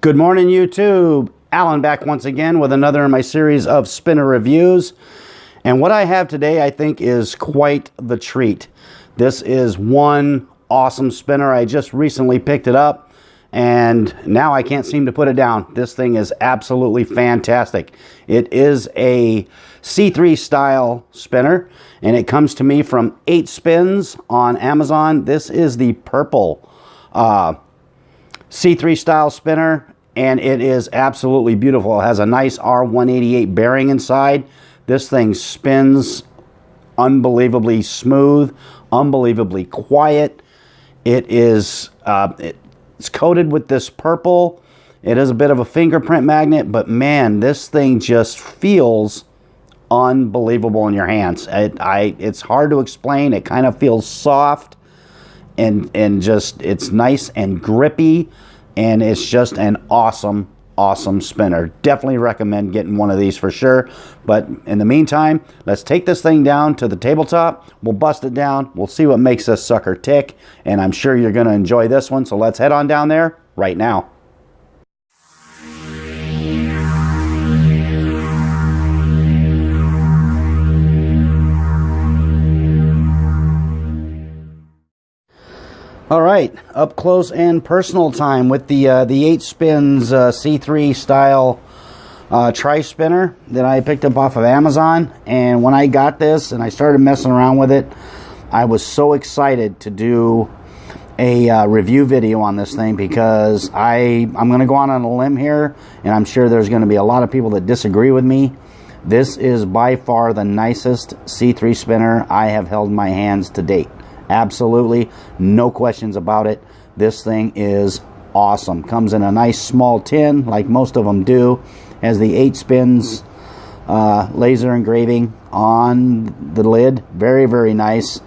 Good morning, YouTube. Alan back once again with another in my series of spinner reviews. And what I have today I think is quite the treat. This is one awesome spinner. I just recently picked it up and now I can't seem to put it down. This thing is absolutely fantastic. It is a C3 style spinner and it comes to me from 8Spinns on Amazon. This is the purple C3 style spinner, and it is absolutely beautiful. It has a nice R188 bearing inside. This thing spins unbelievably smooth, unbelievably quiet. It is it's coated with this purple. It is a bit of a fingerprint magnet, but man, this thing just feels unbelievable in your hands. It's hard to explain. It kind of feels soft and just, it's nice and grippy, and it's just an awesome spinner. Definitely recommend getting one of these for sure. But in the meantime, let's take this thing down to the tabletop. We'll bust it down. We'll see what makes this sucker tick, and I'm sure you're going to enjoy this one. So let's head on down there right now. All right, up close and personal time with the 8Spinns C3 style tri-spinner that I picked up off of Amazon. And when I got this and I started messing around with it, I was so excited to do a review video on this thing, because I'm going to go on a limb here, and I'm sure there's going to be a lot of people that disagree with me. This is by far the nicest C3 spinner I have held in my hands to date. Absolutely, no questions about it. This thing is awesome. Comes in a nice small tin, like most of them do. Has the 8Spinns laser engraving on the lid. Very, very nice.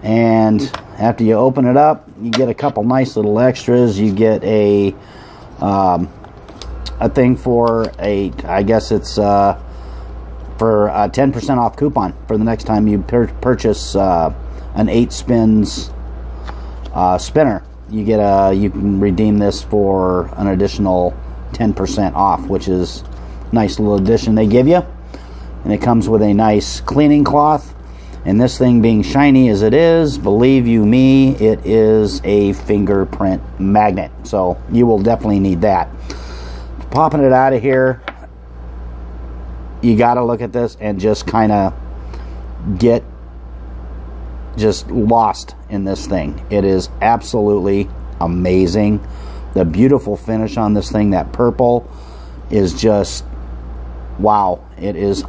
And after you open it up, you get a couple nice little extras. You get a thing for I guess it's for a 10% off coupon for the next time you purchase an 8Spinns spinner. You can redeem this for an additional 10% off, which is a nice little addition they give you. And it comes with a nice cleaning cloth. And this thing being shiny as it is, believe you me, it is a fingerprint magnet. So you will definitely need that. Popping it out of here, you got to look at this and just kind of get just lost in this thing. It is absolutely amazing. The beautiful finish on this thing, that purple, is just wow. It is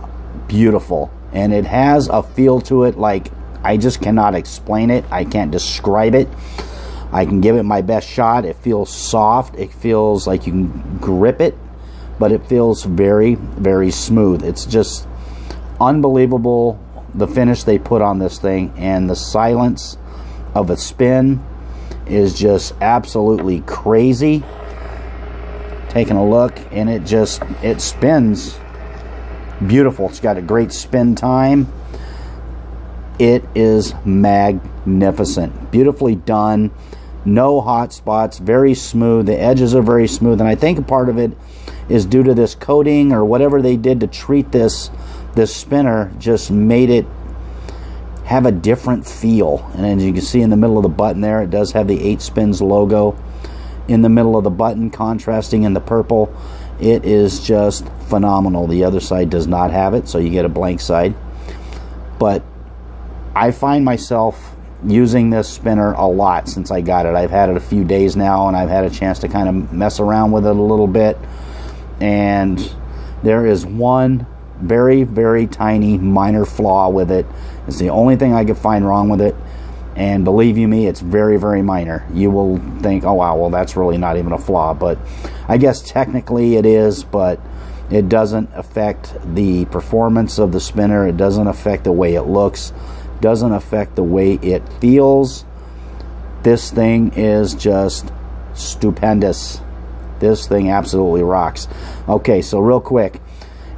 beautiful, and it has a feel to it like I just cannot explain it. I can't describe it. I can give it my best shot. It feels soft. It feels like you can grip it, but it feels very, very smooth. It's just unbelievable, the finish they put on this thing, and the silence of a spin is just absolutely crazy. Taking a look, and it spins beautiful. It's got a great spin time. It is magnificent, beautifully done, no hot spots, very smooth. The edges are very smooth, and I think a part of it is due to this coating or whatever they did to treat this spinner, just made it have a different feel. And as you can see in the middle of the button there, it does have the 8Spinns logo in the middle of the button, contrasting in the purple. It is just phenomenal. The other side does not have it, so you get a blank side. But I find myself using this spinner a lot since I got it. I've had it a few days now, and I've had a chance to kind of mess around with it a little bit. And there is one very, very tiny minor flaw with it. It's the only thing I could find wrong with it, and believe you me, it's very, very minor. You will think, oh wow, well that's really not even a flaw, but I guess technically it is, but it doesn't affect the performance of the spinner. It doesn't affect the way it looks, doesn't affect the way it feels. This thing is just stupendous. This thing absolutely rocks. Okay, so real quick,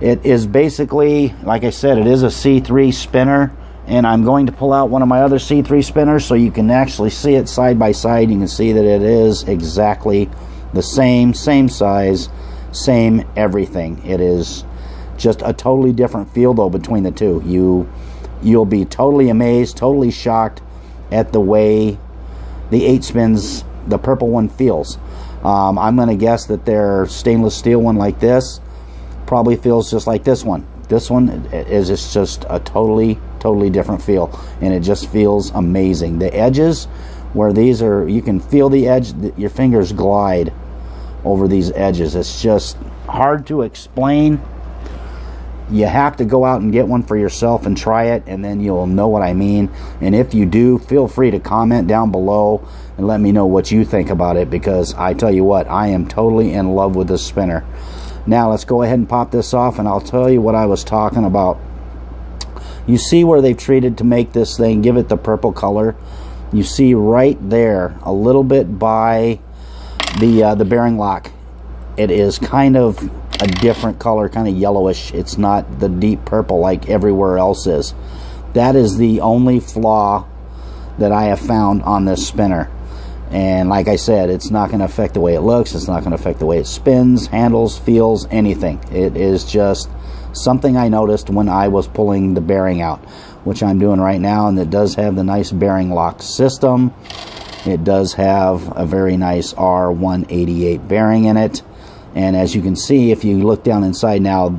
it is basically, like I said, it is a C3 spinner, and I'm going to pull out one of my other C3 spinners so you can actually see it side by side. You can see that it is exactly The same size, same everything. It is just a totally different feel though between the two. You'll be totally amazed, totally shocked at the way the 8Spinns, the purple one, feels. I'm going to guess that their stainless steel one like this probably feels just like this one. This one is just a totally different feel, and it just feels amazing. The edges where these are, you can feel the edge, your fingers glide over these edges. It's just hard to explain. You have to go out and get one for yourself and try it, and then you'll know what I mean. And if you do, feel free to comment down below and let me know what you think about it, because I tell you what, I am totally in love with this spinner. Now let's go ahead and pop this off, and I'll tell you what I was talking about. You see where they've treated to make this thing, give it the purple color. You see right there, a little bit by the bearing lock, it is kind of a different color, kind of yellowish. It's not the deep purple like everywhere else is. That is the only flaw that I have found on this spinner. And like I said, it's not going to affect the way it looks. It's not going to affect the way it spins, handles, feels, anything. It is just something I noticed when I was pulling the bearing out, which I'm doing right now. And it does have the nice bearing lock system. It does have a very nice R188 bearing in it. And as you can see, if you look down inside now,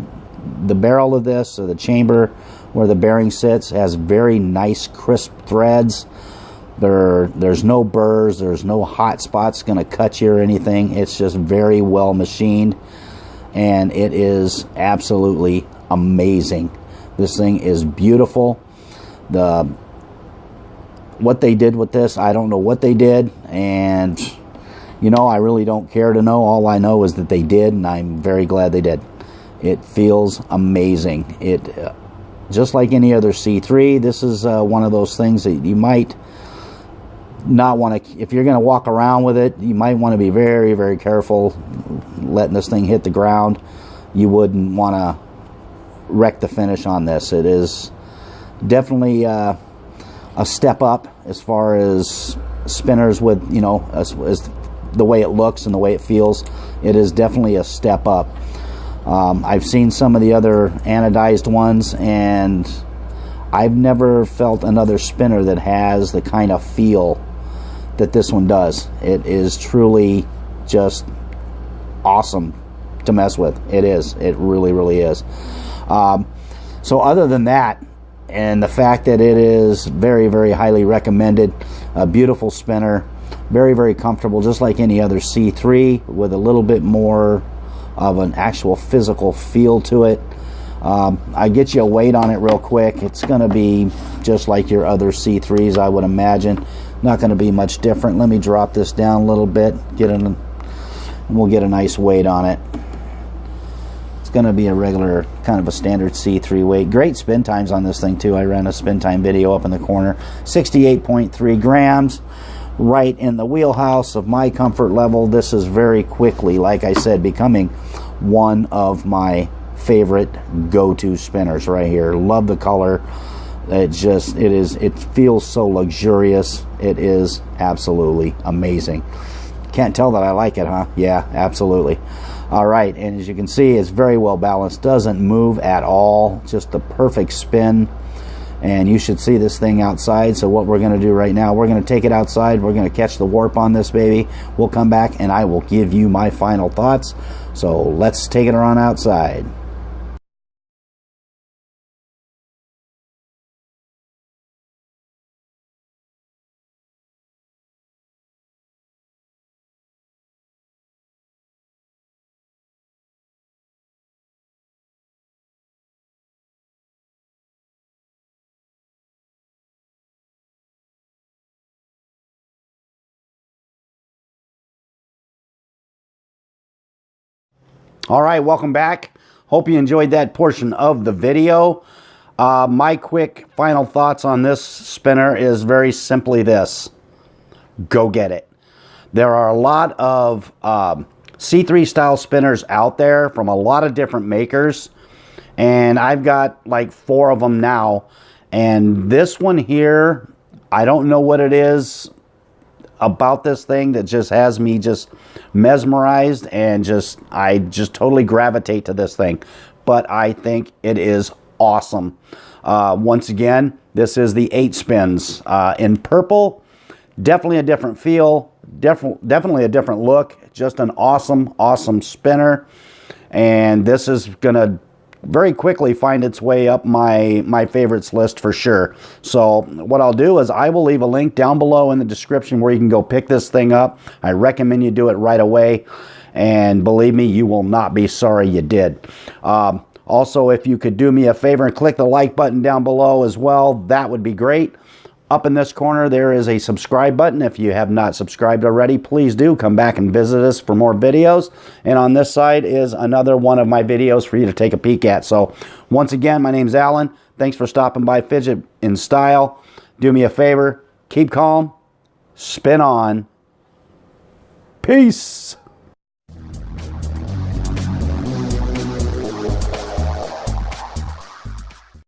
the barrel of this, or the chamber where the bearing sits, has very nice crisp threads. There's no burrs, there's no hot spots going to cut you or anything. It's just very well machined, and it is absolutely amazing. This thing is beautiful. What they did with this, I don't know what they did, and you know, I really don't care to know. All I know is that they did, and I'm very glad they did. It feels amazing. It just like any other C3, this is one of those things that you might not want to, if you're going to walk around with it, you might want to be very careful letting this thing hit the ground. You wouldn't want to wreck the finish on this. It is definitely a step up as far as spinners with, you know, as the way it looks and the way it feels. It is definitely a step up. I've seen some of the other anodized ones, and I've never felt another spinner that has the kind of feel that this one does. It is truly just awesome to mess with. It is. It really is. So other than that, and the fact that it is very highly recommended, a beautiful spinner, very comfortable, just like any other C3, with a little bit more of an actual physical feel to it. I get you a weight on it real quick. It's going to be just like your other C3s, I would imagine. Not going to be much different. Let me drop this down a little bit, and we'll get a nice weight on it. It's going to be a regular, kind of a standard C3 weight. Great spin times on this thing too. I ran a spin time video up in the corner. 68.3 grams. Right in the wheelhouse of my comfort level. This is very quickly, like I said, becoming one of my favorite go-to spinners right here. Love the color. It feels so luxurious. It is absolutely amazing. Can't tell that I like it, huh? Yeah, absolutely. All right, and as you can see, it's very well balanced. Doesn't move at all. Just the perfect spin. And you should see this thing outside. So what we're going to do right now, we're going to take it outside. We're going to catch the warp on this baby. We'll come back and I will give you my final thoughts. So let's take it around outside. All right, welcome back. Hope you enjoyed that portion of the video. My quick final thoughts on this spinner is very simply this. Go get it. There are a lot of C3 style spinners out there from a lot of different makers, and I've got like 4 of them now. And this one here, I don't know what it is. about this thing that just has me just mesmerized, and I just totally gravitate to this thing. But I think it is awesome. Once again, this is the 8Spinns in purple. Definitely a different feel, definitely a different look. Just an awesome spinner, and this is gonna very quickly find its way up my favorites list for sure. So what I'll do is I will leave a link down below in the description where you can go pick this thing up. I recommend you do it right away, and believe me, you will not be sorry you did. Also, if you could do me a favor and click the like button down below as well, that would be great. Up in this corner, there is a subscribe button. If you have not subscribed already, please do come back and visit us for more videos. And on this side is another one of my videos for you to take a peek at. So once again, my name's Alan. Thanks for stopping by Fidget-N-Style. Do me a favor, keep calm, spin on. Peace.